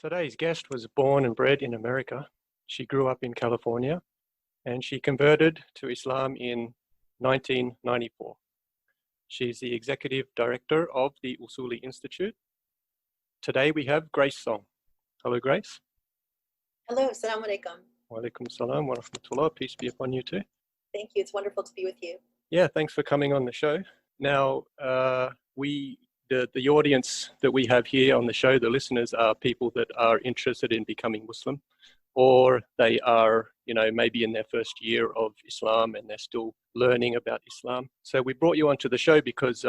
Today's guest was born and bred in America. She grew up in California and she converted to Islam in 1994. She's the executive director of the Usuli Institute. Today we have Grace Song. Hello, Grace. Hello, Assalamu alaikum. Wa alaikum salam wa rahmatullah. Peace be upon you too. Thank you. It's wonderful to be with you. Yeah, thanks for coming on the show. Now, the audience that we have here on the show, the listeners, are people that are interested in becoming Muslim, or they are, maybe in their first year of Islam and they're still learning about Islam. So we brought you onto the show because,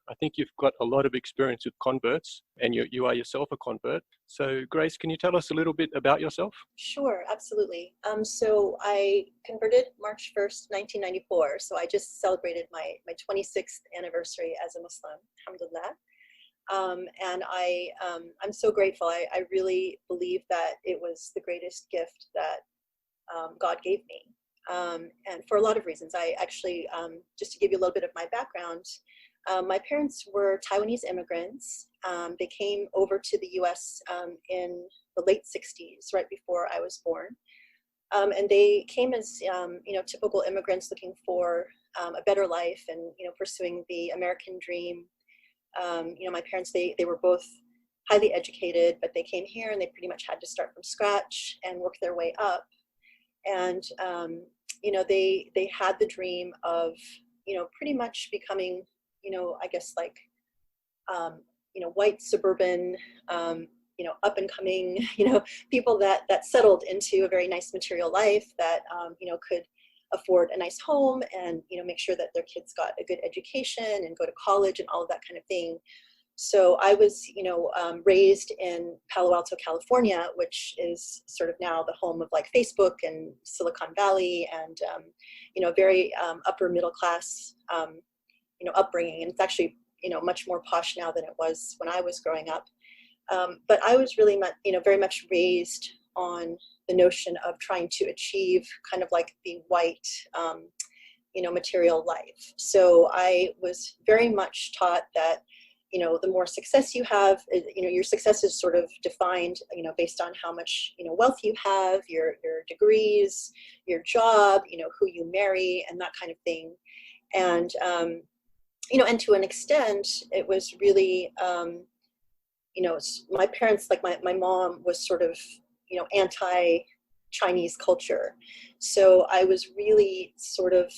I think you've got a lot of experience with converts and you are yourself a convert. So Grace, can you tell us a little bit about yourself? Sure, absolutely. So I converted March 1st, 1994. So I just celebrated my 26th anniversary as a Muslim, alhamdulillah. And I'm so grateful. I really believe that it was the greatest gift that God gave me. And for a lot of reasons. I actually, just to give you a little bit of my background, my parents were Taiwanese immigrants. They came over to the US in the late 60s, right before I was born. And they came as, typical immigrants looking for a better life and, pursuing the American dream. My parents, they were both highly educated, but they came here and they pretty much had to start from scratch and work their way up. And, they had the dream of, pretty much becoming, I guess like, white suburban, up and coming, people that settled into a very nice material life that, could afford a nice home and, make sure that their kids got a good education and go to college and all of that kind of thing. So I was, raised in Palo Alto, California, which is sort of now the home of like Facebook and Silicon Valley and, very upper middle class, upbringing. And it's actually, much more posh now than it was when I was growing up. But I was really, very much raised on the notion of trying to achieve kind of like the white, material life. So I was very much taught that, the more success you have, your success is sort of defined, based on how much, wealth you have, your degrees, your job, who you marry and that kind of thing. And, and to an extent, it was really, my parents, like my mom was sort of, anti-Chinese culture. So I was really sort of,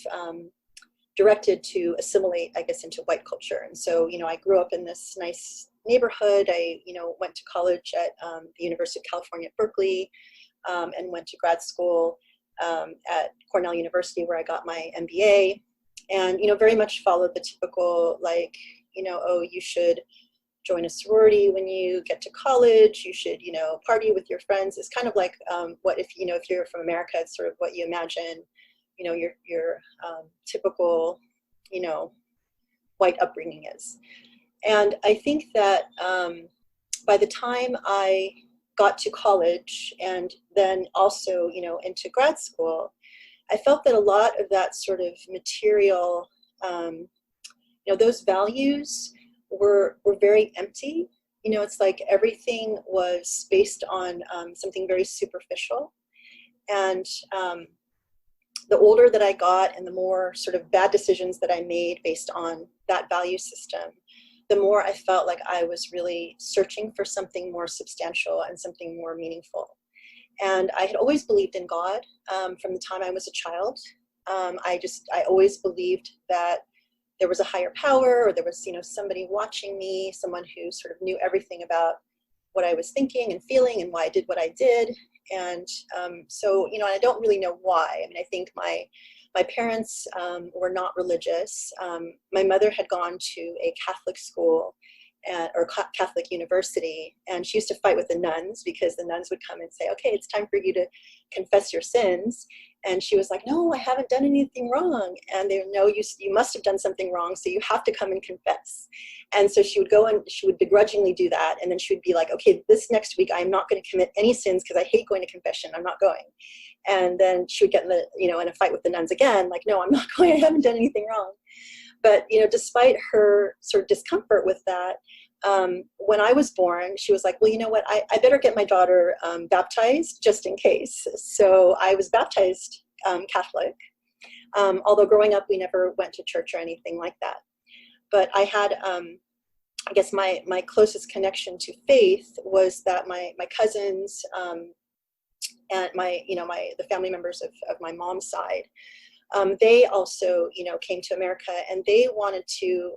directed to assimilate, I guess, into white culture. And so, I grew up in this nice neighborhood. I, went to college at the University of California at Berkeley, and went to grad school at Cornell University, where I got my MBA. And, very much followed the typical, like, you should join a sorority when you get to college. You should, party with your friends. It's kind of like what if you're from America, it's sort of what you imagine your typical, white upbringing is. And I think that by the time I got to college and then also, into grad school, I felt that a lot of that sort of material, those values were very empty. It's like everything was based on something very superficial. And the older that I got and the more sort of bad decisions that I made based on that value system, the more I felt like I was really searching for something more substantial and something more meaningful. And I had always believed in God from the time I was a child. I always believed that there was a higher power, or there was, somebody watching me, someone who sort of knew everything about what I was thinking and feeling and why I did what I did. And so, I don't really know why. I mean, I think my parents were not religious. My mother had gone to a Catholic school or Catholic university, and she used to fight with the nuns because the nuns would come and say, okay, it's time for you to confess your sins. And she was like, no, I haven't done anything wrong. And they no, you must have done something wrong, so you have to come and confess. And so she would go and she would begrudgingly do that. And then she would be like, okay, this next week, I'm not going to commit any sins because I hate going to confession. I'm not going. And then she would get in a fight with the nuns again, like, no, I'm not going. I haven't done anything wrong. But, despite her sort of discomfort with that, when I was born, she was like, well, you know what, I better get my daughter baptized just in case. So I was baptized Catholic, although growing up we never went to church or anything like that. But I had, I guess my closest connection to faith was that my cousins and the family members of my mom's side, they also, came to America, and they wanted to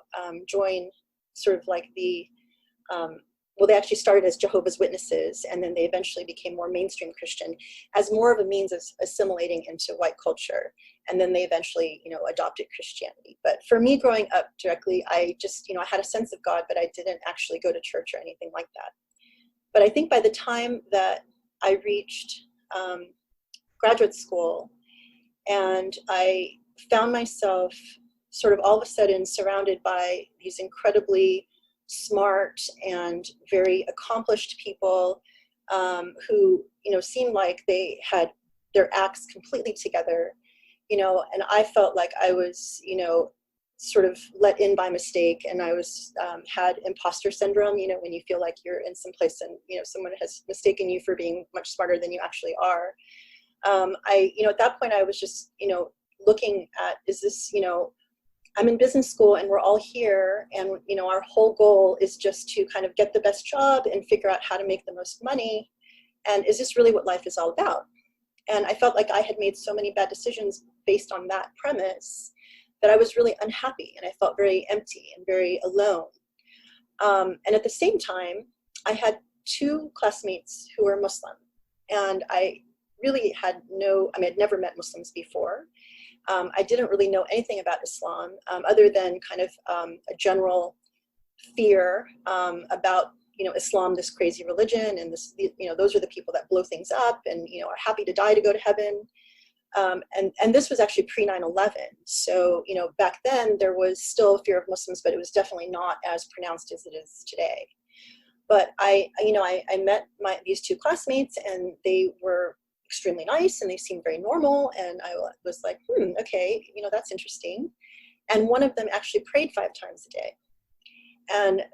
join sort of like the, well, they actually started as Jehovah's Witnesses, and then they eventually became more mainstream Christian as more of a means of assimilating into white culture. And then they eventually, adopted Christianity. But for me, growing up directly, I just, I had a sense of God, but I didn't actually go to church or anything like that. But I think by the time that I reached graduate school, and I found myself sort of all of a sudden surrounded by these incredibly smart and very accomplished people who, seemed like they had their acts completely together, and I felt like I was, sort of let in by mistake, and I was had imposter syndrome, when you feel like you're in some place and, someone has mistaken you for being much smarter than you actually are. At that point I was just, looking at, is this, I'm in business school and we're all here, and, our whole goal is just to kind of get the best job and figure out how to make the most money. And is this really what life is all about? And I felt like I had made so many bad decisions based on that premise that I was really unhappy, and I felt very empty and very alone. And at the same time, I had two classmates who were Muslim, and I really had I'd never met Muslims before. I didn't really know anything about Islam, other than kind of a general fear about, Islam, this crazy religion, and this, those are the people that blow things up and, are happy to die to go to heaven. And this was actually pre 9/11. So, back then there was still fear of Muslims, but it was definitely not as pronounced as it is today. But I met these two classmates, and they were extremely nice, and they seemed very normal. And I was like, okay, that's interesting. And one of them actually prayed 5 times a day. And,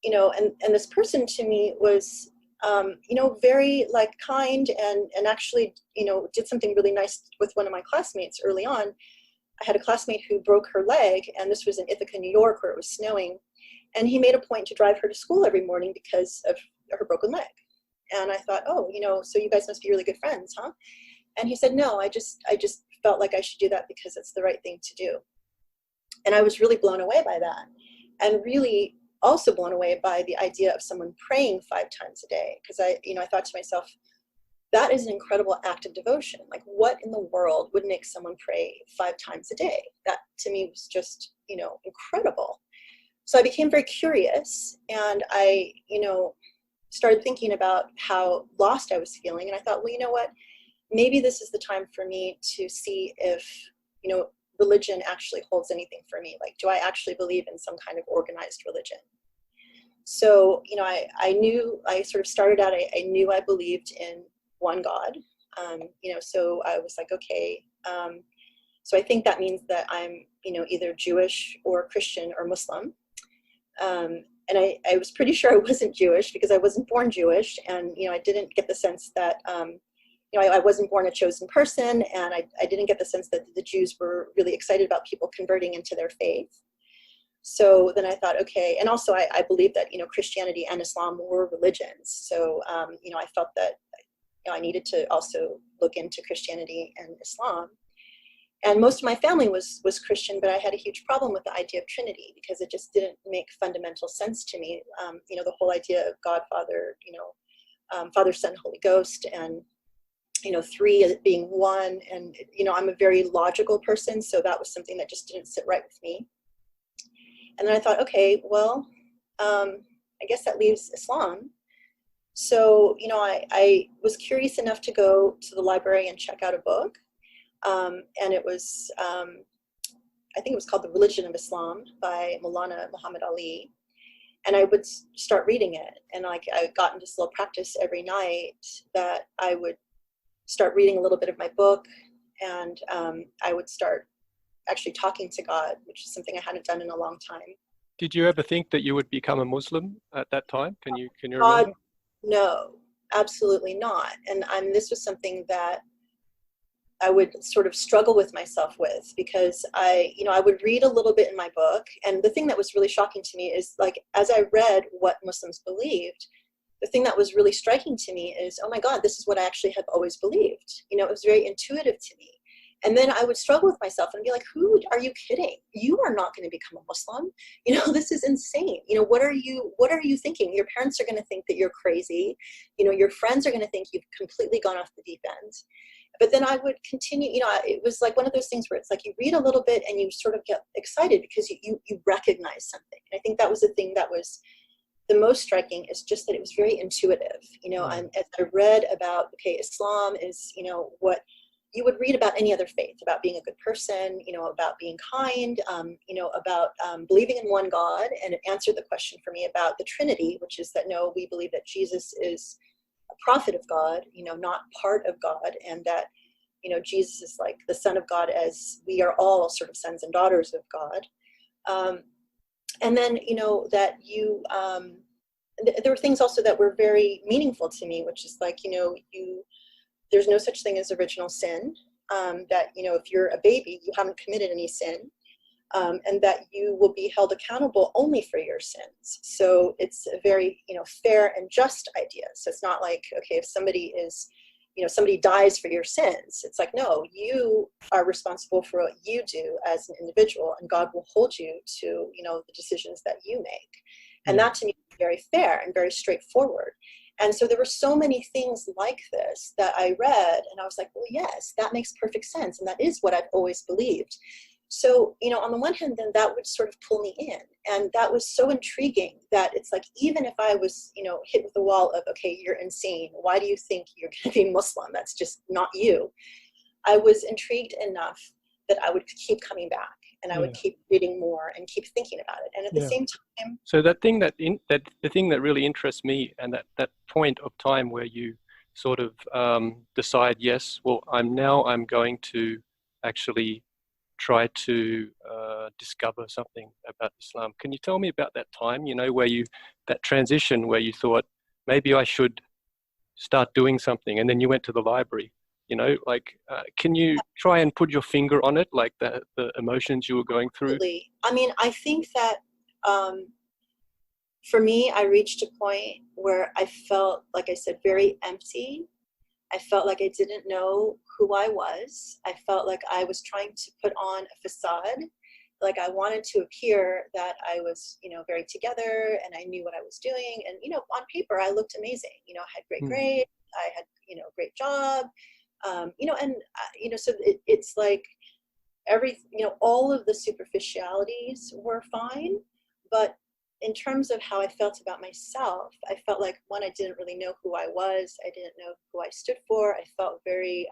and this person to me was, very like kind, and actually, did something really nice with one of my classmates early on. I had a classmate who broke her leg, and this was in Ithaca, New York, where it was snowing. And he made a point to drive her to school every morning because of her broken leg. And I thought, oh, so you guys must be really good friends, huh? And he said, no, I just felt like I should do that because it's the right thing to do. And I was really blown away by that, and really also blown away by the idea of someone praying 5 times a day. Because I thought to myself, that is an incredible act of devotion. Like, what in the world would make someone pray 5 times a day? That to me was just, incredible. So I became very curious, and I, started thinking about how lost I was feeling. And I thought, well, you know what, maybe this is the time for me to see if, religion actually holds anything for me. Like, do I actually believe in some kind of organized religion? So, I sort of started out, I knew I believed in one God, so I was like, okay, so I think that means that I'm, either Jewish or Christian or Muslim. And I was pretty sure I wasn't Jewish because I wasn't born Jewish. And, I didn't get the sense that, I wasn't born a chosen person. And I didn't get the sense that the Jews were really excited about people converting into their faith. So then I thought, okay. And also I believe that, Christianity and Islam were religions. So, I felt that I needed to also look into Christianity and Islam. And most of my family was Christian, but I had a huge problem with the idea of Trinity because it just didn't make fundamental sense to me. The whole idea of God, Father, Father, Son, Holy Ghost, and, 3 being one. And, I'm a very logical person, so that was something that just didn't sit right with me. And then I thought, okay, well, I guess that leaves Islam. So, I was curious enough to go to the library and check out a book. And it was, I think it was called The Religion of Islam by Maulana Muhammad Ali. And I would start reading it. And I got into this little practice every night that I would start reading a little bit of my book, and I would start actually talking to God, which is something I hadn't done in a long time. Did you ever think that you would become a Muslim at that time? Can you God, remember? no, absolutely not. And this was something that I would sort of struggle with myself with, because I would read a little bit in my book. And the thing that was really shocking to me is, like, as I read what Muslims believed, the thing that was really striking to me is, oh my God, this is what I actually have always believed. It was very intuitive to me. And then I would struggle with myself and be like, who are you kidding? You are not going to become a Muslim. This is insane. What are you thinking? Your parents are going to think that you're crazy. Your friends are going to think you've completely gone off the deep end. But then I would continue, it was like one of those things where it's like you read a little bit and you sort of get excited because you recognize something. And I think that was the thing that was the most striking, is just that it was very intuitive. And as I read about, okay, Islam is, what you would read about any other faith, about being a good person, about being kind, about believing in one God. And it answered the question for me about the Trinity, which is that, no, we believe that Jesus is a prophet of God, not part of God, and that, Jesus is like the Son of God, as we are all sort of sons and daughters of God. And then, that there were things also that were very meaningful to me, which is like, there's no such thing as original sin, that, if you're a baby, you haven't committed any sin. And that you will be held accountable only for your sins. So it's a very, fair and just idea. So it's not like, okay, if somebody is, somebody dies for your sins, it's like, no, you are responsible for what you do as an individual, and God will hold you to, the decisions that you make. And that to me is very fair and very straightforward. And so there were so many things like this that I read, and I was like, well, yes, that makes perfect sense. And that is what I've always believed. So, on the one hand, then that would sort of pull me in. And that was so intriguing that it's like, even if I was, hit with the wall of, okay, you're insane. Why do you think you're going to be Muslim? That's just not you. I was intrigued enough that I would keep coming back, and I would keep reading more and keep thinking about it. And at the same time. So that thing the thing that really interests me, and that point of time where you sort of decide, yes, well, I'm going to actually try to discover something about Islam. Can you tell me about that time, that transition where you thought, maybe I should start doing something, and then you went to the library, can you try and put your finger on it, like the emotions you were going through? Absolutely. I mean, I think that for me, I reached a point where I felt, like I said, very empty. I felt like I didn't know who I was. I felt like I was trying to put on a facade. Like I wanted to appear that I was, very together and I knew what I was doing. And, on paper, I looked amazing. I had great grades. I had, great job. So it's like all of the superficialities were fine. But in terms of how I felt about myself, I felt like, one, I didn't really know who I was. I didn't know who I stood for. I felt very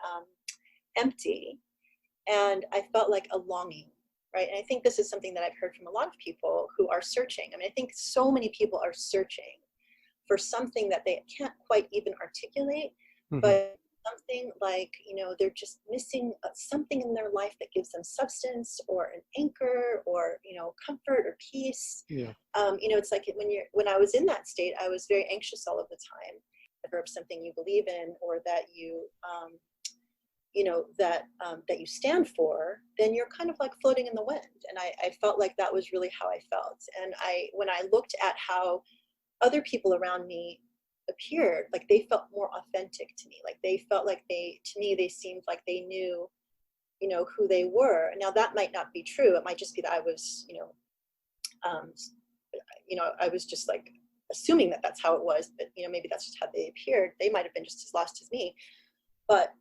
empty. And I felt like a longing, right? And I think this is something that I've heard from a lot of people who are searching. I mean, I think so many people are searching for something that they can't quite even articulate, but something like, they're just missing something in their life that gives them substance or an anchor or, comfort or peace. It's like when I was in that state, I was very anxious all of the time. If something you believe in, or that you, that you stand for, then you're kind of like floating in the wind. And I felt like that was really how I felt. And when I looked at how other people around me appeared, like they felt more authentic to me. Like they felt like they seemed like they knew, who they were. Now that might not be true. It might just be that I was, I was just like assuming that that's how it was, but maybe that's just how they appeared. They might have been just as lost as me, but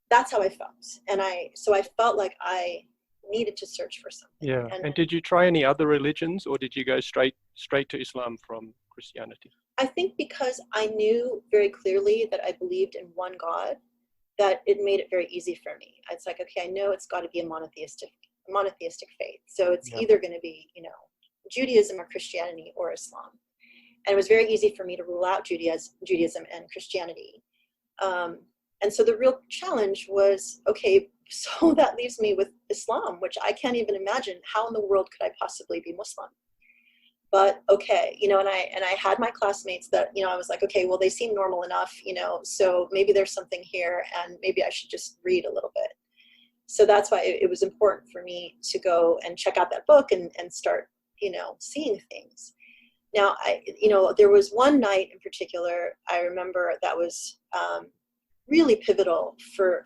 that's how I felt. And so I felt like I needed to search for something. Yeah. And did you try any other religions, or did you go straight to Islam from Christianity? I think because I knew very clearly that I believed in one God, that it made it very easy for me. It's like, okay, I know it's got to be a monotheistic faith. So it's either going to be, Judaism or Christianity or Islam. And it was very easy for me to rule out Judaism and Christianity. And so the real challenge was, okay, so that leaves me with Islam, which I can't even imagine. How in the world could I possibly be Muslim? but okay, and I had my classmates that, I was like, okay, well, they seem normal enough, so maybe there's something here, and maybe I should just read a little bit. So that's why it was important for me to go and check out that book and start, seeing things. Now, there was one night in particular I remember that was really pivotal for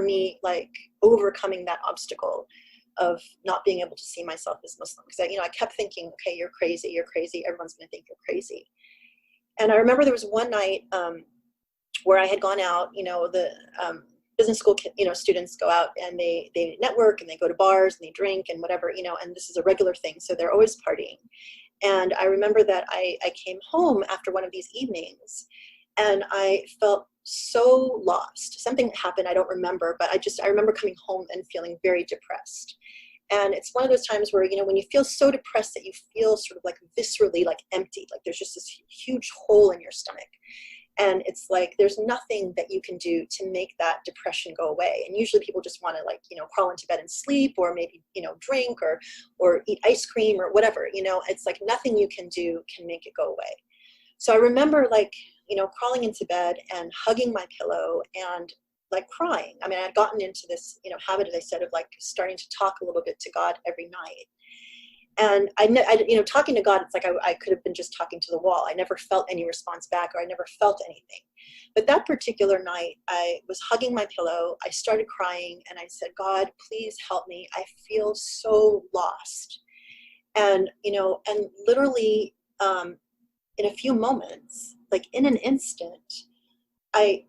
me, like overcoming that obstacle of not being able to see myself as Muslim. Because I kept thinking, okay, you're crazy, everyone's going to think you're crazy. And I remember there was one night where I had gone out, the business school, students go out and they network and they go to bars and they drink and whatever, and this is a regular thing. So they're always partying. And I remember that I came home after one of these evenings and I felt so lost. Something happened, I don't remember, but I remember coming home and feeling very depressed. And it's one of those times where, when you feel so depressed that you feel sort of like viscerally like empty, like there's just this huge hole in your stomach. And it's like, there's nothing that you can do to make that depression go away. And usually people just want to like, crawl into bed and sleep, or maybe, drink or eat ice cream or whatever, it's like nothing you can do can make it go away. So I remember like, crawling into bed and hugging my pillow and like crying. I mean, I'd gotten into this, habit, as I said, of like starting to talk a little bit to God every night. And I talking to God, it's like I could have been just talking to the wall. I never felt any response back, or I never felt anything. But that particular night, I was hugging my pillow. I started crying and I said, God, please help me. I feel so lost. And, and literally in a few moments, like in an instant, I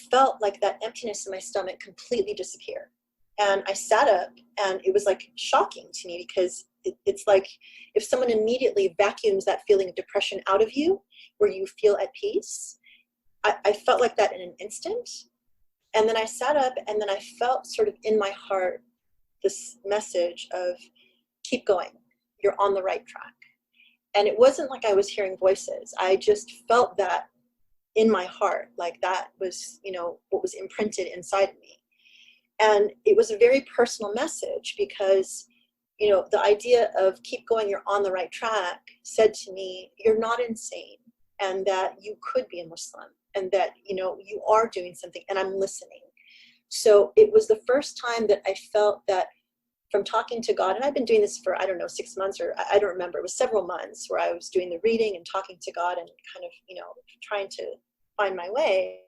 felt like that emptiness in my stomach completely disappear. And I sat up and it was like shocking to me, because it's like if someone immediately vacuums that feeling of depression out of you, where you feel at peace. I felt like that in an instant. And then I sat up and then I felt sort of in my heart this message of keep going, you're on the right track. And it wasn't like I was hearing voices. I just felt that in my heart, like that was, what was imprinted inside of me. And it was a very personal message, because the idea of keep going, you're on the right track, said to me, you're not insane, and that you could be a Muslim, and that, you are doing something, and I'm listening. So it was the first time that I felt that from talking to God, and I've been doing this for, 6 months, or I don't remember, it was several months where I was doing the reading and talking to God and kind of, trying to find my way.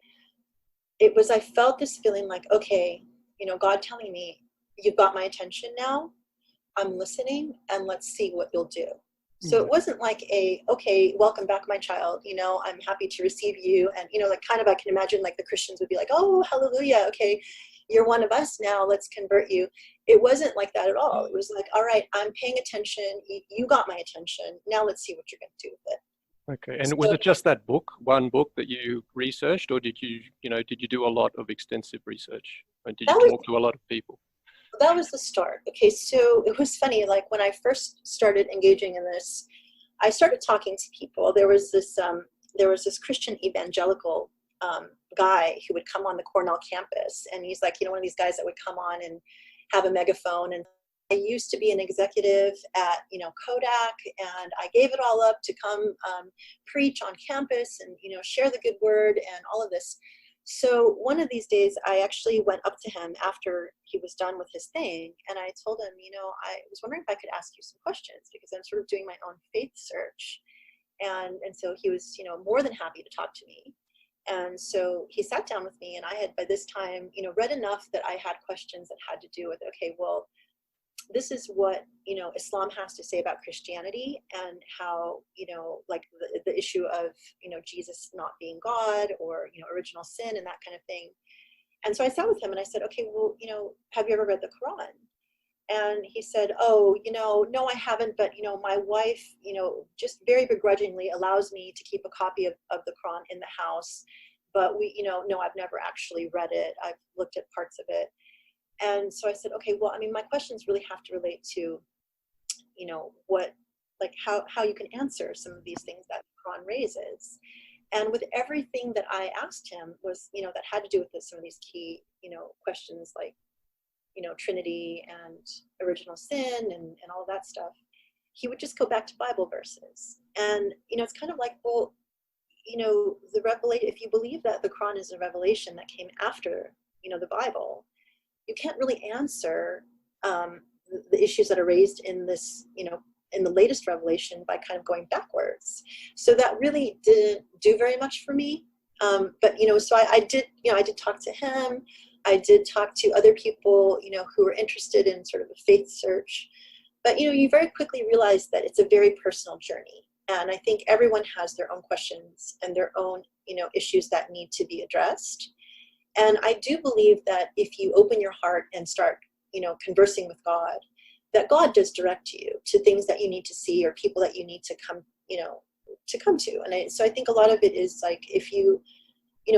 It was, I felt this feeling like, okay, God telling me, you've got my attention now, I'm listening, and let's see what you'll do. So it wasn't like okay, welcome back, my child, I'm happy to receive you. And, like kind of, I can imagine like the Christians would be like, oh, hallelujah, okay, you're one of us now, let's convert you. It wasn't like that at all. It was like, all right, I'm paying attention, you got my attention, now let's see what you're going to do with it. Okay, and was it just that book, one book that you researched, or did you do a lot of extensive research? And did you talk to a lot of people? That was the start. Okay, so it was funny, like when I first started engaging in this, I started talking to people. There was this Christian evangelical guy who would come on the Cornell campus, and he's like, one of these guys that would come on and have a megaphone. And I used to be an executive at, Kodak, and I gave it all up to come preach on campus and, share the good word and all of this. So one of these days, I actually went up to him after he was done with his thing, and I told him, I was wondering if I could ask you some questions, because I'm sort of doing my own faith search. And so he was, more than happy to talk to me. And so he sat down with me, and I had by this time, read enough that I had questions that had to do with, okay, well, this is what, Islam has to say about Christianity, and how, like the issue of, Jesus not being God, or, original sin and that kind of thing. And so I sat with him and I said, okay, well, have you ever read the Quran? And he said, oh, no, I haven't, but, my wife, just very begrudgingly allows me to keep a copy of the Quran in the house. But no, I've never actually read it. I've looked at parts of it. And so I said, okay, well, my questions really have to relate to, what, like how you can answer some of these things that the Quran raises. And with everything that I asked him was, that had to do with some of these key, questions like, Trinity and original sin and all that stuff. he would just go back to Bible verses. And, it's kind of like, well, the revelation, if you believe that the Quran is a revelation that came after, the Bible, you can't really answer the issues that are raised in this, in the latest revelation by kind of going backwards. So that really didn't do very much for me. But, so I did, I did talk to him. I did talk to other people, who were interested in sort of a faith search. But, you very quickly realize that it's a very personal journey. And I think everyone has their own questions and their own, issues that need to be addressed. And I do believe that if you open your heart and start, conversing with God, that God does direct you to things that you need to see or people that you need to come, to come to. And so I think a lot of it is like, if you,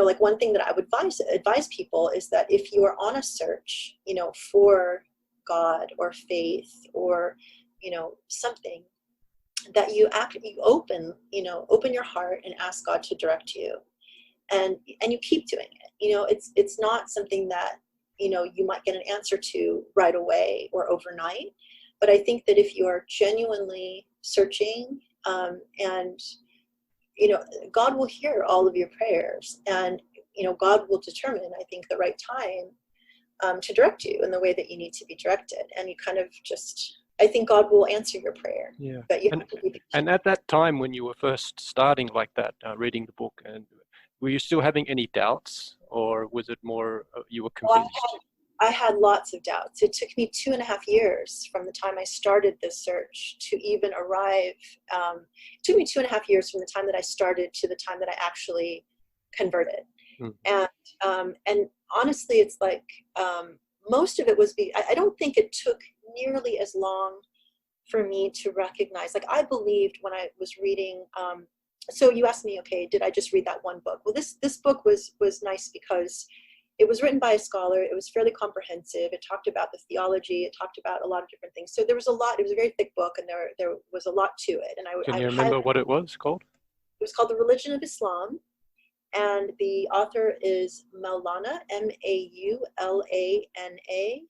like one thing that I would advise people is that if you are on a search, for God or faith or, something, that you open your heart and ask God to direct you, and you keep doing it. It's not something that, you might get an answer to right away or overnight. But I think that if you are genuinely searching, and, God will hear all of your prayers, and, God will determine, I think, the right time to direct you in the way that you need to be directed. And you kind of just, I think God will answer your prayer. Yeah. But you have to be patient. And at that time when you were first starting like that, reading the book, and were you still having any doubts, or was it more you were convinced? I had lots of doubts. It took me 2.5 years from the time I started this search to even arrive. It took me 2.5 years from the time that I started to the time that I actually converted. And honestly, it's like most of it was I don't think it took nearly as long for me to recognize. Like, I believed when I was reading. So you asked me, okay, did I just read that one book? Well, this book was nice because it was written by a scholar. It was fairly comprehensive. It talked about the theology. It talked about a lot of different things. So there was a lot. It was a very thick book, and there was a lot to it. And Can you remember what it was called? It was called The Religion of Islam, and the author is Maulana, Maulana,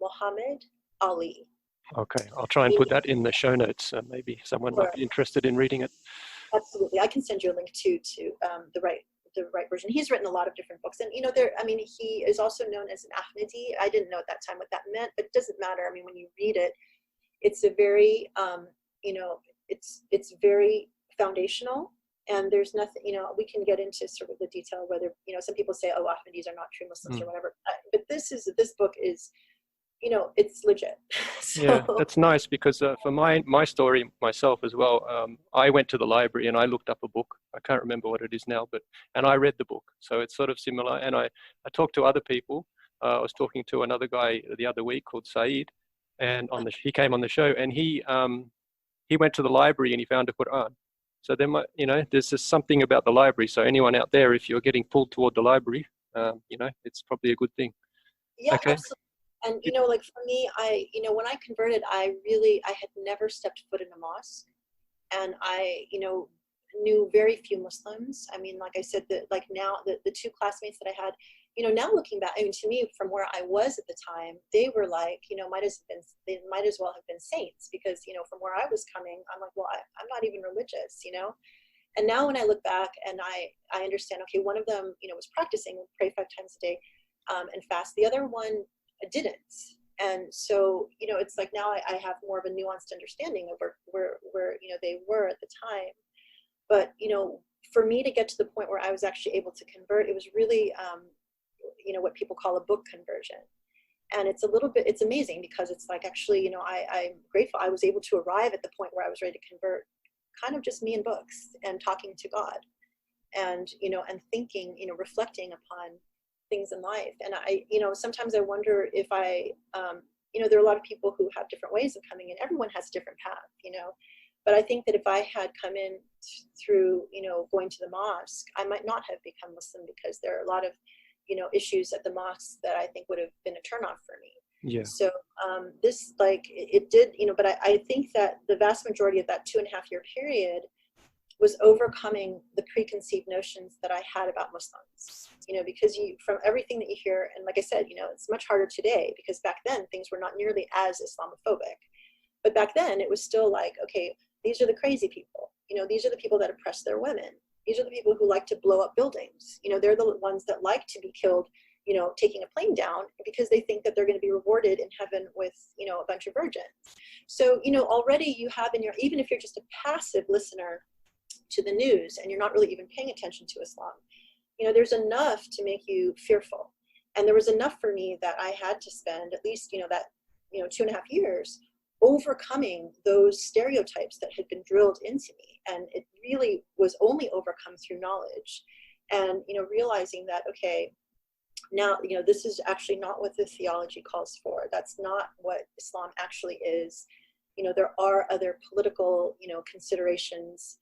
Muhammad Ali. Okay, I'll try and put that in the show notes. Maybe someone might be interested in reading it. Absolutely, I can send you a link to the right version. He's written a lot of different books, and he is also known as an Ahmadi. I didn't know at that time what that meant, but it doesn't matter. I mean, when you read it, it's a very it's very foundational, and there's nothing, we can get into sort of the detail whether, some people say, oh, Ahmadis are not true Muslims or whatever, but this book is, it's legit. So. Yeah, that's nice, because for my story myself as well, I went to the library and I looked up a book. I can't remember what it is now, and I read the book. So it's sort of similar. And I talked to other people. I was talking to another guy the other week called Saeed, and he came on the show, and he went to the library and he found a Quran. So there's just something about the library. So anyone out there, if you're getting pulled toward the library, it's probably a good thing. Yeah, okay. Absolutely. And, like for me, when I converted, I had never stepped foot in a mosque, and I, knew very few Muslims. I mean, like I said, now the two classmates that I had, now looking back, I mean, to me, from where I was at the time, they were like, they might as well have been saints, because, from where I was coming, I'm like, well, I'm not even religious, And now when I look back and I understand, okay, one of them, was practicing, would pray 5 times a day and fast. The other one didn't. And so, it's like now I have more of a nuanced understanding of where they were at the time. But, for me to get to the point where I was actually able to convert, it was really, what people call a book conversion. And it's amazing, because it's like, actually, I'm grateful I was able to arrive at the point where I was ready to convert, kind of just me and books and talking to God, and, and thinking, reflecting upon things in life. And I, sometimes I wonder if I, there are a lot of people who have different ways of coming in. Everyone has a different path, but I think that if I had come in through, going to the mosque, I might not have become Muslim, because there are a lot of, issues at the mosque that I think would have been a turnoff for me. Yeah. So this, it did, but I think that the vast majority of that 2.5 year period was overcoming the preconceived notions that I had about Muslims, because from everything that you hear, and like I said, it's much harder today, because back then things were not nearly as Islamophobic. But back then it was still like, okay, these are the crazy people. These are the people that oppress their women. These are the people who like to blow up buildings. They're the ones that like to be killed, taking a plane down because they think that they're going to be rewarded in heaven with, a bunch of virgins. So, already you have in your, even if you're just a passive listener to the news and you're not really even paying attention to Islam, there's enough to make you fearful. And there was enough for me that I had to spend at least, that 2.5 years overcoming those stereotypes that had been drilled into me. And it really was only overcome through knowledge and, realizing that, okay, now, this is actually not what the theology calls for. That's not what Islam actually is. There are other political, considerations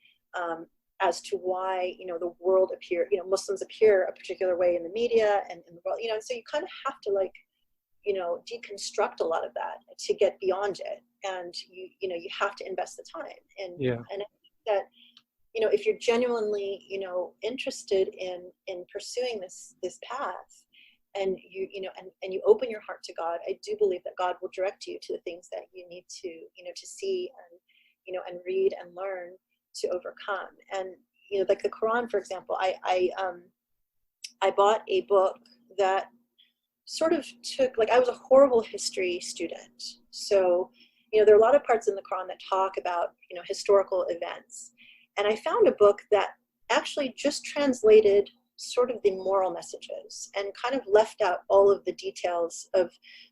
as to why, the world Muslims appear a particular way in the media and in the world, and so you kind of have to deconstruct a lot of that to get beyond it. And you have to invest the time. And I think that, if you're genuinely, interested in pursuing this path, and you open your heart to God, I do believe that God will direct you to the things that you need to, to see and, and read and learn to overcome. And, like the Quran, for example, I bought a book that sort of took, I was a horrible history student. So, there are a lot of parts in the Quran that talk about, historical events. And I found a book that actually just translated sort of the moral messages and kind of left out all of the details of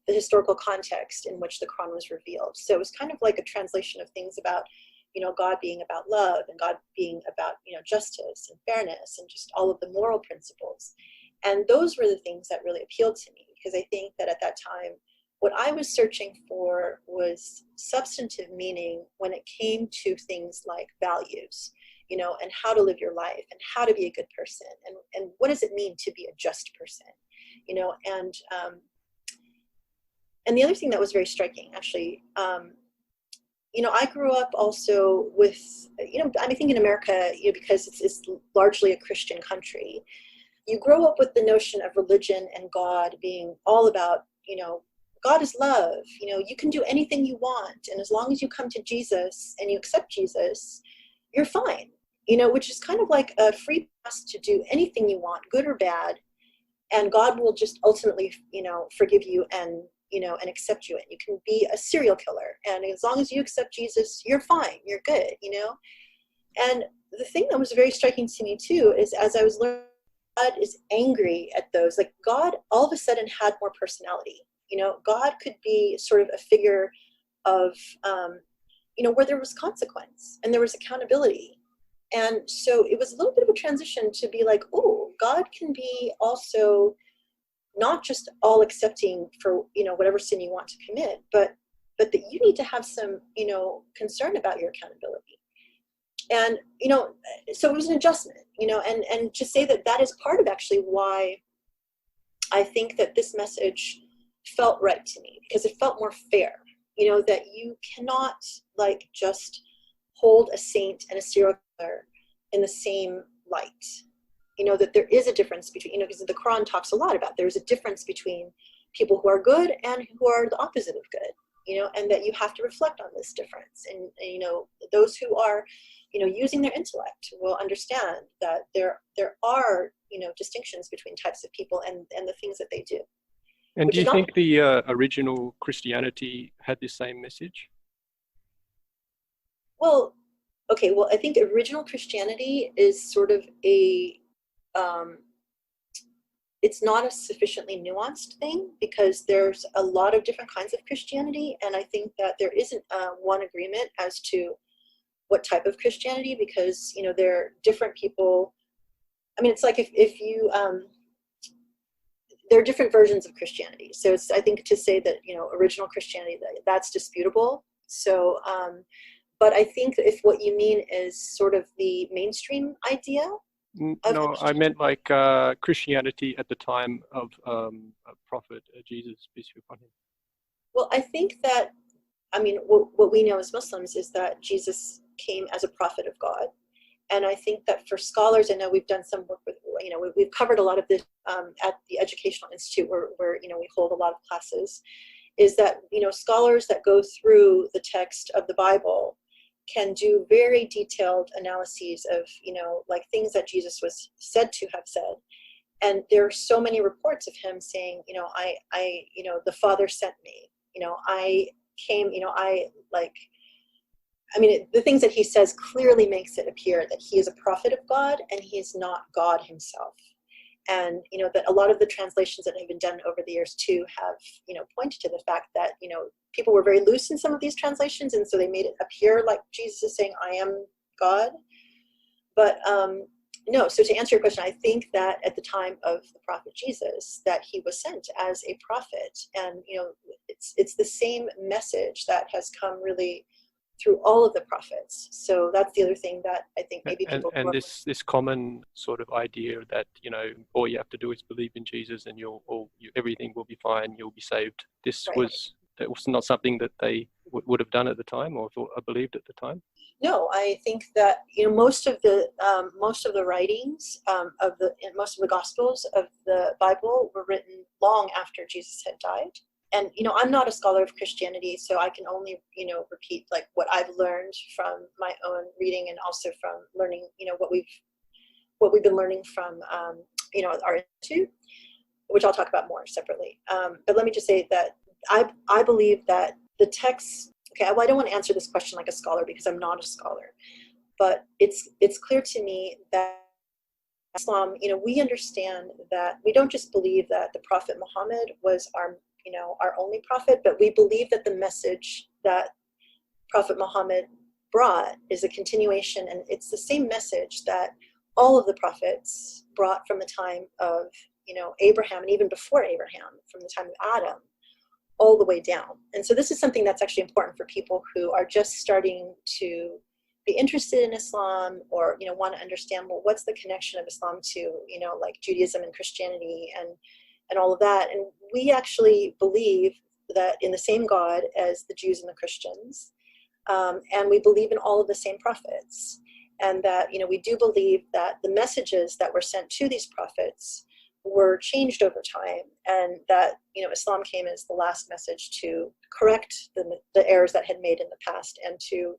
the historical context in which the Quran was revealed. So it was kind of like a translation of things about, God being about love and God being about, justice and fairness and just all of the moral principles. And those were the things that really appealed to me, because I think that at that time, what I was searching for was substantive meaning when it came to things like values, and how to live your life and how to be a good person. And what does it mean to be a just person, and the other thing that was very striking, actually, I grew up also with, I think in America, because it's largely a Christian country, you grow up with the notion of religion and God being all about, God is love, you can do anything you want. And as long as you come to Jesus and you accept Jesus, you're fine, which is kind of like a free pass to do anything you want, good or bad. And God will just ultimately, forgive you and, and accept you. And you can be a serial killer. And as long as you accept Jesus, you're fine, you're good, And the thing that was very striking to me too, is as I was learning, God is angry at those, God all of a sudden had more personality. God could be sort of a figure of, where there was consequence and there was accountability. And so it was a little bit of a transition to be like, oh, God can be also not just all accepting for, whatever sin you want to commit, but that you need to have some, concern about your accountability. And, so it was an adjustment, and to say that is part of actually why I think that this message felt right to me, because it felt more fair, that you cannot just hold a saint and a serial killer in the same light, that there is a difference between, because the Quran talks a lot about there's a difference between people who are good and who are the opposite of good, and that you have to reflect on this difference. And those who are, using their intellect will understand that there are, distinctions between types of people and the things that they do. And do you think the original Christianity had the same message? Well, okay, I think original Christianity is sort of a, it's not a sufficiently nuanced thing, because there's a lot of different kinds of Christianity. And I think that there isn't one agreement as to what type of Christianity, because, there are different people. I mean, it's like if you, there are different versions of Christianity. So it's, I think, to say that, original Christianity, that's disputable. So, but I think if what you mean is sort of the mainstream idea. No, I meant Christianity at the time of Prophet Jesus, peace be upon him. Well, I think that, what we know as Muslims is that Jesus came as a prophet of God. And I think that for scholars, I know we've done some work with, we've covered a lot of this at the Educational Institute where we hold a lot of classes. is that, scholars that go through the text of the Bible can do very detailed analyses of, like things that Jesus was said to have said. And there are so many reports of him saying, the Father sent me, I came, the things that he says clearly makes it appear that he is a prophet of God and he is not God himself. And, that a lot of the translations that have been done over the years too have, pointed to the fact that, people were very loose in some of these translations. And so they made it appear like Jesus is saying, I am God. But no, so to answer your question, I think that at the time of the prophet Jesus, that he was sent as a prophet. And, it's the same message that has come really through all of the prophets. So that's the other thing that I think maybe people... And this common sort of idea that, all you have to do is believe in Jesus and everything will be fine, you'll be saved. That was not something that they would have done at the time or believed at the time? No, I think that, most of the writings most of the Gospels of the Bible were written long after Jesus had died. And, I'm not a scholar of Christianity, so I can only, repeat like what I've learned from my own reading and also from learning, what we've been learning from, our institute, which I'll talk about more separately. But let me just say that I believe that the text, okay, well, I don't want to answer this question like a scholar because I'm not a scholar, but it's clear to me that Islam, we understand that we don't just believe that the Prophet Muhammad was our only prophet, but we believe that the message that Prophet Muhammad brought is a continuation, and it's the same message that all of the prophets brought from the time of, Abraham, and even before Abraham, from the time of Adam, all the way down. And so this is something that's actually important for people who are just starting to be interested in Islam or, want to understand, well, what's the connection of Islam to, like Judaism and Christianity and all of that. And we actually believe that in the same God as the Jews and the Christians. And we believe in all of the same prophets. And that, we do believe that the messages that were sent to these prophets were changed over time. And that, Islam came as the last message to correct the errors that had made in the past and to,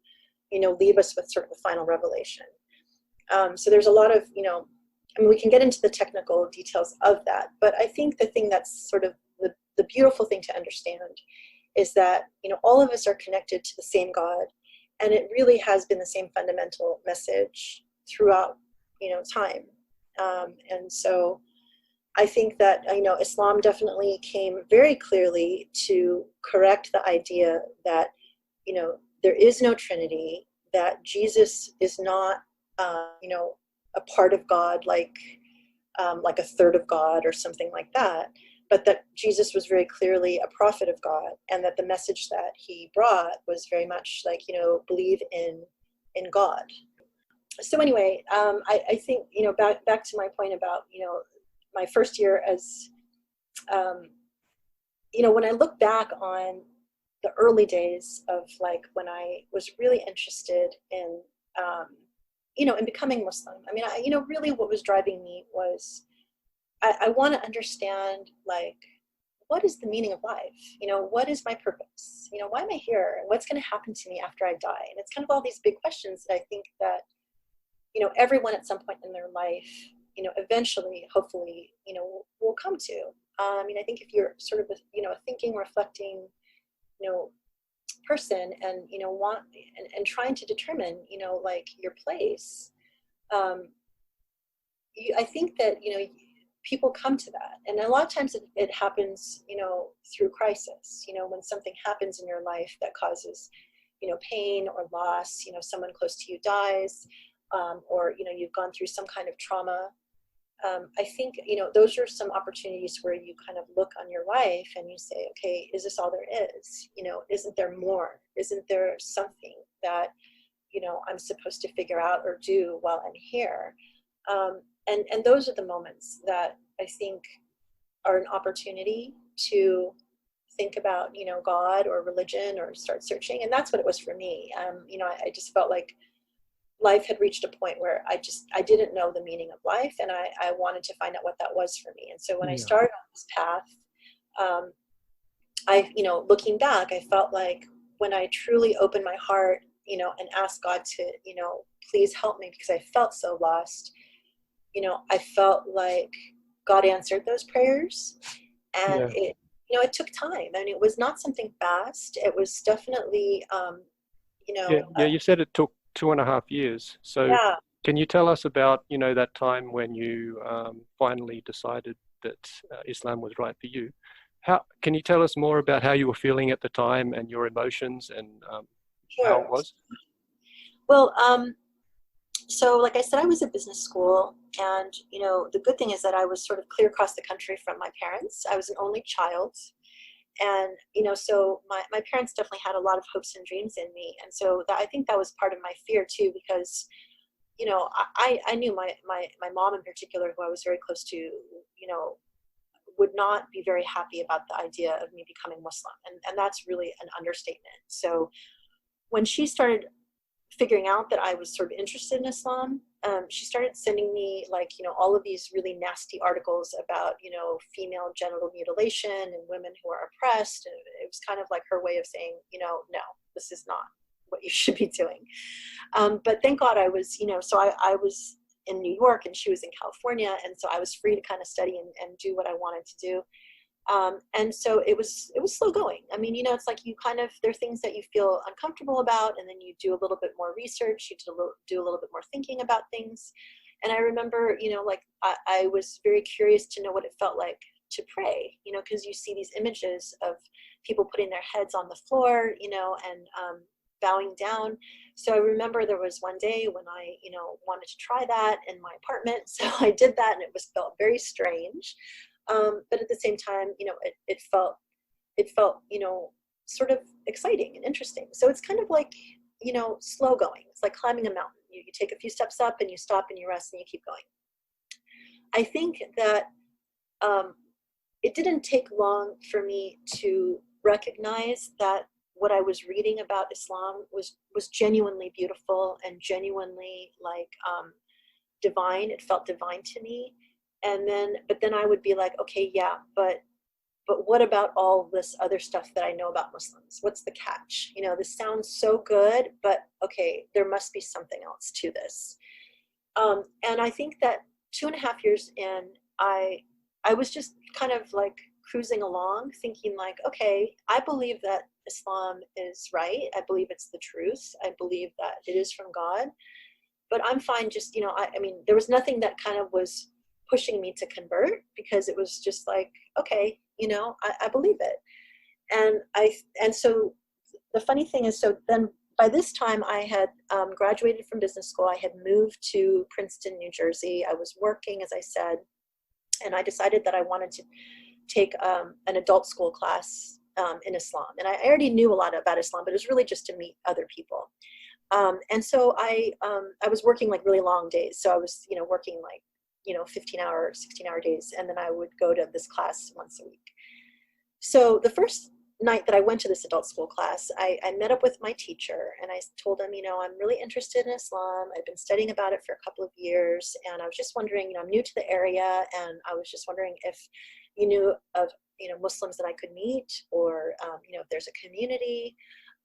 leave us with sort of the final revelation. So there's a lot of, we can get into the technical details of that, but I think the thing that's sort of the beautiful thing to understand is that, all of us are connected to the same God, and it really has been the same fundamental message throughout, time. And so I think that, Islam definitely came very clearly to correct the idea that, there is no Trinity, that Jesus is not, a part of God, like a third of God or something like that, but that Jesus was very clearly a prophet of God, and that the message that he brought was very much like, believe in God. So anyway, I think, back to my point about, my first year as, when I look back on the early days of like when I was really interested in, in becoming Muslim. I mean, really what was driving me was I want to understand, like, what is the meaning of life? What is my purpose? Why am I here? And what's going to happen to me after I die? And it's kind of all these big questions that I think that, everyone at some point in their life, eventually, hopefully, will come to. I think if you're sort of a thinking, reflecting, person and, want and trying to determine, like your place, I think that, people come to that. And a lot of times it happens, through crisis, when something happens in your life that causes, pain or loss, someone close to you dies, or, you've gone through some kind of trauma. I think, those are some opportunities where you kind of look on your life and you say, okay, is this all there is? Isn't there more? Isn't there something that, I'm supposed to figure out or do while I'm here? And those are the moments that I think are an opportunity to think about, God or religion or start searching. And that's what it was for me. I just felt like life had reached a point where I didn't know the meaning of life, and I wanted to find out what that was for me. And so when I started on this path, looking back, I felt like when I truly opened my heart, and asked God to, please help me because I felt so lost, I felt like God answered those prayers. And Yeah. it took time, and it was not something fast. It was definitely, Yeah. Yeah. You said it took 2.5 years. So yeah. can you tell us about, that time when you finally decided that Islam was right for you? How can you tell us more about how you were feeling at the time and your emotions and how it Sure. was? Well, so like I said, I was at business school, and the good thing is that I was sort of clear across the country from my parents. I was an only child, and so my parents definitely had a lot of hopes and dreams in me, and so I think that was part of my fear too, because I knew my mom in particular, who I was very close to, would not be very happy about the idea of me becoming Muslim, and that's really an understatement. So when she started figuring out that I was sort of interested in Islam, she started sending me all of these really nasty articles about, female genital mutilation and women who are oppressed. And it was kind of like her way of saying, no, this is not what you should be doing. But thank God I was, so I was in New York and she was in California. And so I was free to kind of study and do what I wanted to do. And so it was slow going. I mean, it's like you kind of, there are things that you feel uncomfortable about, and then you do a little bit more research, you do a little bit more thinking about things. And I remember, I was very curious to know what it felt like to pray, because you see these images of people putting their heads on the floor, and bowing down. So I remember there was one day when I, wanted to try that in my apartment. So I did that, and felt very strange. But at the same time, it felt, sort of exciting and interesting. So it's kind of like, slow going. It's like climbing a mountain. You take a few steps up and you stop and you rest and you keep going. I think that it didn't take long for me to recognize that what I was reading about Islam was genuinely beautiful and genuinely divine. It felt divine to me. But then I would be like, okay, yeah, but what about all this other stuff that I know about Muslims? What's the catch? This sounds so good, but okay, there must be something else to this. And I think that 2.5 years in, I was just kind of like cruising along, thinking like, okay, I believe that Islam is right. I believe it's the truth. I believe that it is from God. But I'm fine just, I mean, there was nothing that kind of was pushing me to convert, because it was just like, okay, I believe it. And so the funny thing is, so then by this time I had graduated from business school. I had moved to Princeton, New Jersey. I was working, as I said, and I decided that I wanted to take an adult school class in Islam. And I already knew a lot about Islam, but it was really just to meet other people. And so I was working like really long days. So I was, working like, 15-hour, 16-hour days. And then I would go to this class once a week. So the first night that I went to this adult school class, I met up with my teacher and I told him, I'm really interested in Islam. I've been studying about it for a couple of years. And I was just wondering, I'm new to the area. And I was just wondering if you knew of, Muslims that I could meet, or, if there's a community.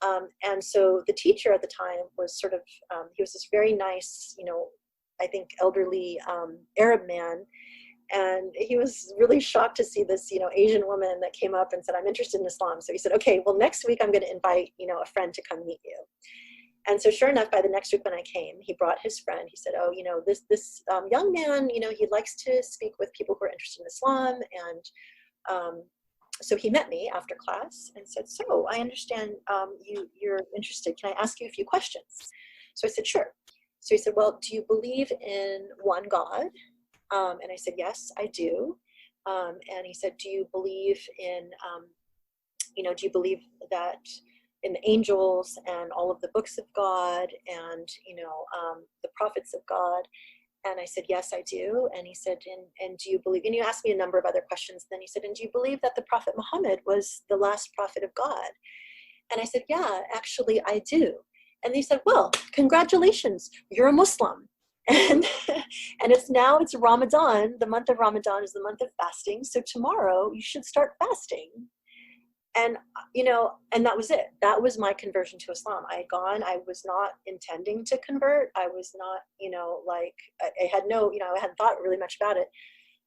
And so the teacher at the time was sort of, he was this very nice, I think elderly Arab man. And he was really shocked to see this, Asian woman that came up and said, I'm interested in Islam. So he said, okay, well, next week I'm going to invite, a friend to come meet you. And so sure enough, by the next week when I came, he brought his friend. He said, oh, this young man, he likes to speak with people who are interested in Islam. And so he met me after class and said, so I understand you're interested. Can I ask you a few questions? So I said, sure. So he said, well, do you believe in one God? And I said, yes, I do. And he said, do you believe in, do you believe that in the angels and all of the books of God and, the prophets of God? And I said, yes, I do. And he said, and do you believe, and you asked me a number of other questions. Then he said, and do you believe that the Prophet Muhammad was the last prophet of God? And I said, yeah, actually I do. And he said, well, congratulations, you're a Muslim. And it's Ramadan. The month of Ramadan is the month of fasting. So tomorrow you should start fasting. And, you know, and that was it. That was my conversion to Islam. I had gone, I was not intending to convert. I was not, you know, like, I had no, you know, I hadn't thought really much about it.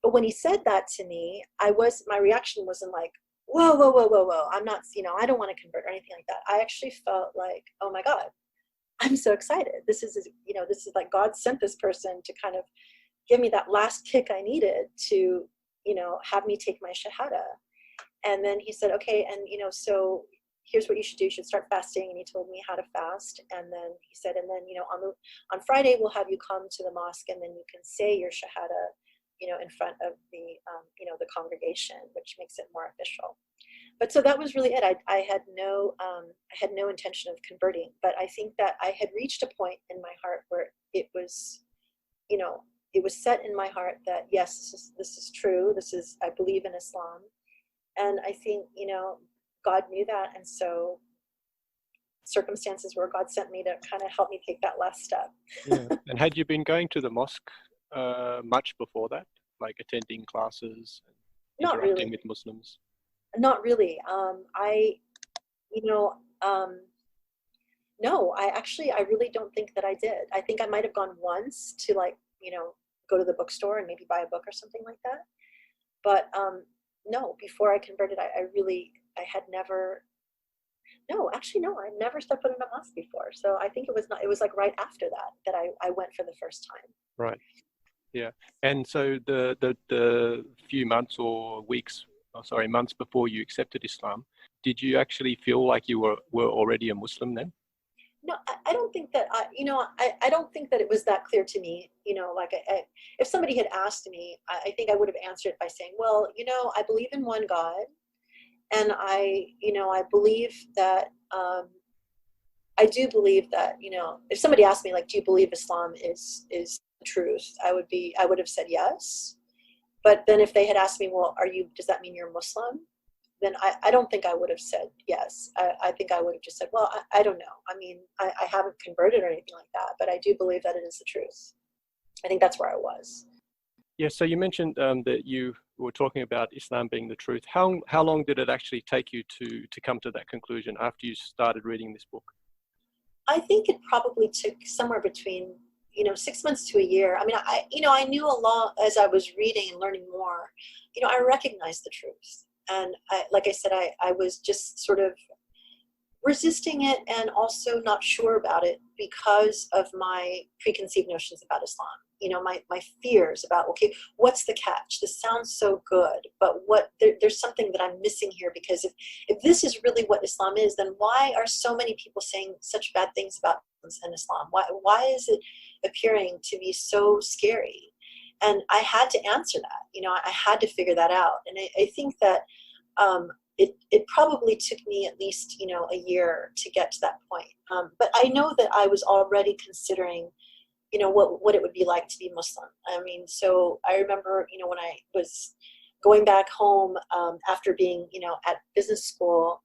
But when he said that to me, my reaction wasn't like, whoa, whoa, whoa, whoa, whoa. I'm not, you know, I don't want to convert or anything like that. I actually felt like, oh my God, I'm so excited. This is, you know, this is like God sent this person to kind of give me that last kick I needed to, you know, have me take my Shahada. And then he said, okay, and, you know, so here's what you should do. You should start fasting. And he told me how to fast. And then he said, and then, you know, on Friday, we'll have you come to the mosque, and then you can say your Shahada, you know, in front of the, you know, the congregation, which makes it more official. But so that was really it. I had no intention of converting, but I think that I had reached a point in my heart where it was, you know, it was set in my heart that yes, this is true. I believe in Islam. And I think, you know, God knew that. And so circumstances where God sent me to kind of help me take that last step. Yeah. And had you been going to the mosque much before that, like attending classes, Not interacting really. with Muslims? Not really. You know, no, I really don't think that I did. I think I might have gone once to, like, you know, go to the bookstore and maybe buy a book or something like that. But no, before I converted, I had never, no, actually, no, I never stepped foot in a mosque before. So I think it was like right after that I went for the first time. Right. Yeah. And so the few months or weeks, oh, sorry, months before you accepted Islam, did you actually feel like you were already a Muslim then? No, I don't think that you know, I don't think that it was that clear to me. You know, like if somebody had asked me, I think I would have answered it by saying, well, you know, I believe in one God, and you know, I believe that, I do believe that, you know, if somebody asked me, like, do you believe Islam is the truth? I would have said yes. But then if they had asked me, well, does that mean you're Muslim? Then I don't think I would have said yes. I think I would have just said, well, I don't know. I mean, I haven't converted or anything like that, but I do believe that it is the truth. I think that's where I was. Yeah. So you mentioned that you were talking about Islam being the truth. How long did it actually take you to come to that conclusion after you started reading this book? I think it probably took somewhere between, you know, 6 months to a year. I mean, you know, I knew a lot as I was reading and learning more. You know, I recognized the truth, and like I said, I was just sort of resisting it and also not sure about it because of my preconceived notions about Islam. You know, my fears about, okay, what's the catch? This sounds so good, but there's something that I'm missing here, because if this is really what Islam is, then why are so many people saying such bad things about in Islam? Why is it appearing to be so scary? And I had to answer that. You know, I had to figure that out. And I think that it probably took me at least, you know, a year to get to that point. But I know that I was already considering, you know, what it would be like to be Muslim. I mean, so I remember, you know, when I was going back home after being, you know, at business school,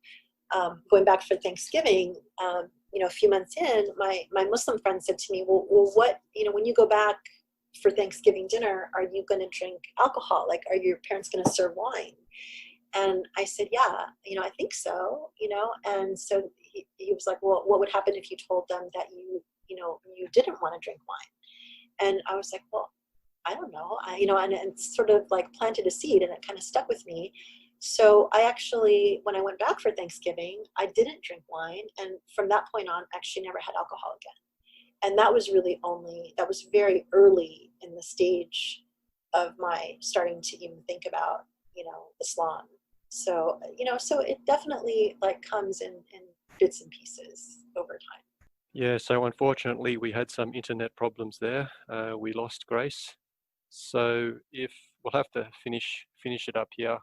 going back for Thanksgiving, you know, a few months in, my Muslim friend said to me, well, what, you know, when you go back for Thanksgiving dinner, are you going to drink alcohol? Like, are your parents going to serve wine? And I said, yeah, you know, I think so, you know. And so he was like, well, what would happen if you told them that you know, you didn't want to drink wine? And I was like, well, I don't know. You know, and sort of like planted a seed, and it kind of stuck with me. So I actually, when I went back for Thanksgiving, I didn't drink wine. And from that point on, actually never had alcohol again. And that was that was very early in the stage of my starting to even think about, you know, Islam. So, you know, so it definitely like comes in bits and pieces over time. Yeah, so unfortunately we had some internet problems there. We lost Grace. So if we'll have to finish it up here.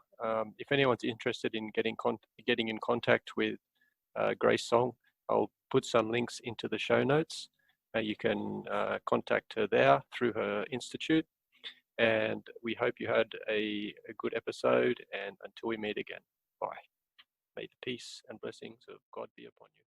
If anyone's interested in getting in contact with Grace Song, I'll put some links into the show notes. You can contact her there through her institute. And we hope you had a good episode. And until we meet again, bye. May the peace and blessings of God be upon you.